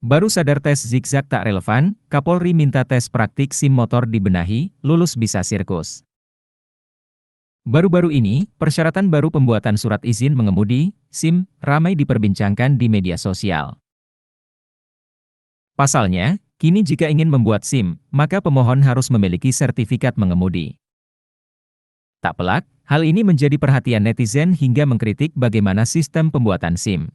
Baru sadar tes zigzag tak relevan, Kapolri minta tes praktik SIM motor dibenahi, lulus bisa sirkus. Baru-baru ini, persyaratan baru pembuatan surat izin mengemudi, SIM, ramai diperbincangkan di media sosial. Pasalnya, kini jika ingin membuat SIM, maka pemohon harus memiliki sertifikat mengemudi. Tak pelak, hal ini menjadi perhatian netizen hingga mengkritik bagaimana sistem pembuatan SIM.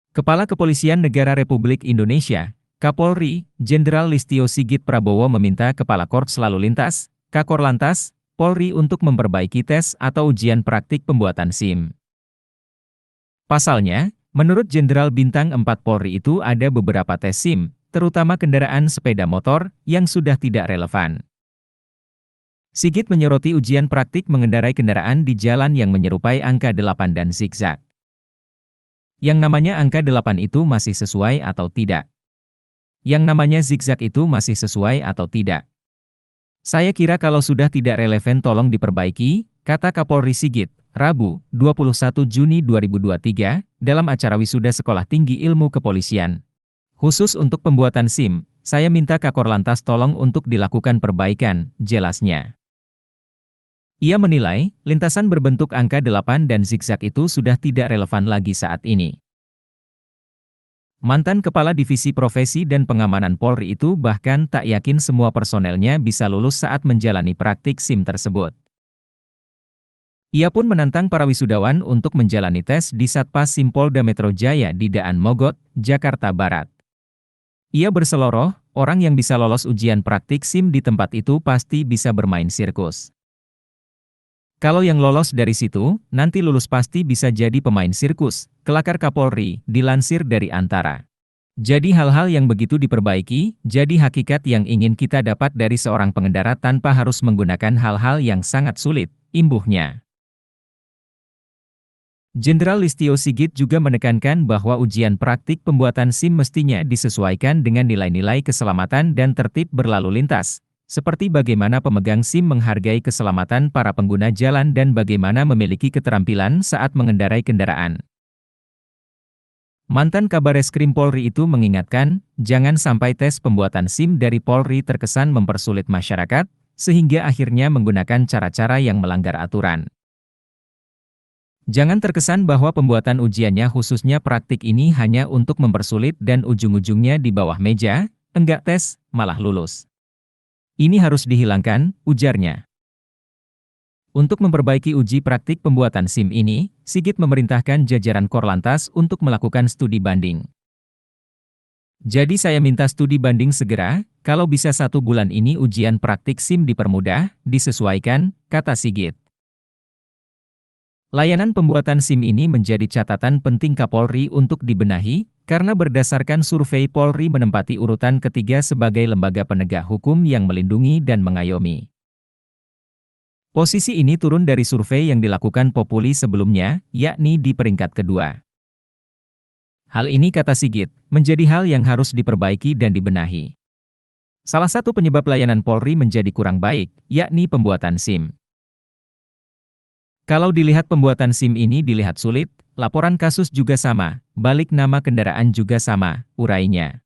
Kepala Kepolisian Negara Republik Indonesia, Kapolri, Jenderal Listio Sigit Prabowo meminta Kepala Korps Lalu Lintas, Kakor-Lantas, Polri untuk memperbaiki tes atau ujian praktik pembuatan SIM. Pasalnya, menurut Jenderal Bintang 4 Polri itu ada beberapa tes SIM, terutama kendaraan sepeda motor, yang sudah tidak relevan. Sigit menyoroti ujian praktik mengendarai kendaraan di jalan yang menyerupai angka 8 dan zigzag. Yang namanya angka 8 itu masih sesuai atau tidak? Yang namanya zigzag itu masih sesuai atau tidak? Saya kira kalau sudah tidak relevan tolong diperbaiki, kata Kapolri Sigit, Rabu, 21 Juni 2023, dalam acara wisuda Sekolah Tinggi Ilmu Kepolisian. Khusus untuk pembuatan SIM, saya minta Kakor-Lantas tolong untuk dilakukan perbaikan, jelasnya. Ia menilai, lintasan berbentuk angka 8 dan zigzag itu sudah tidak relevan lagi saat ini. Mantan Kepala Divisi Profesi dan Pengamanan Polri itu bahkan tak yakin semua personelnya bisa lulus saat menjalani praktik SIM tersebut. Ia pun menantang para wisudawan untuk menjalani tes di Satpas SIM Polda Metro Jaya di Daan Mogot, Jakarta Barat. Ia berseloroh, orang yang bisa lolos ujian praktik SIM di tempat itu pasti bisa bermain sirkus. Kalau yang lolos dari situ, nanti lulus pasti bisa jadi pemain sirkus, kelakar Kapolri, dilansir dari Antara. Jadi hal-hal yang begitu diperbaiki, jadi hakikat yang ingin kita dapat dari seorang pengendara tanpa harus menggunakan hal-hal yang sangat sulit, imbuhnya. Jenderal Listio Sigit juga menekankan bahwa ujian praktik pembuatan SIM mestinya disesuaikan dengan nilai-nilai keselamatan dan tertib berlalu lintas, seperti bagaimana pemegang SIM menghargai keselamatan para pengguna jalan dan bagaimana memiliki keterampilan saat mengendarai kendaraan. Mantan Kabareskrim Polri itu mengingatkan, jangan sampai tes pembuatan SIM dari Polri terkesan mempersulit masyarakat, sehingga akhirnya menggunakan cara-cara yang melanggar aturan. Jangan terkesan bahwa pembuatan ujiannya khususnya praktik ini hanya untuk mempersulit dan ujung-ujungnya di bawah meja, enggak tes, malah lulus. Ini harus dihilangkan, ujarnya. Untuk memperbaiki uji praktik pembuatan SIM ini, Sigit memerintahkan jajaran Korlantas untuk melakukan studi banding. Jadi saya minta studi banding segera, kalau bisa 1 bulan ini ujian praktik SIM dipermudah, disesuaikan, kata Sigit. Layanan pembuatan SIM ini menjadi catatan penting Kapolri untuk dibenahi, karena berdasarkan survei Polri menempati urutan ketiga sebagai lembaga penegak hukum yang melindungi dan mengayomi. Posisi ini turun dari survei yang dilakukan Populi sebelumnya, yakni di peringkat kedua. Hal ini kata Sigit, menjadi hal yang harus diperbaiki dan dibenahi. Salah satu penyebab layanan Polri menjadi kurang baik, yakni pembuatan SIM. Kalau dilihat pembuatan SIM ini dilihat sulit, laporan kasus juga sama, balik nama kendaraan juga sama, urainya.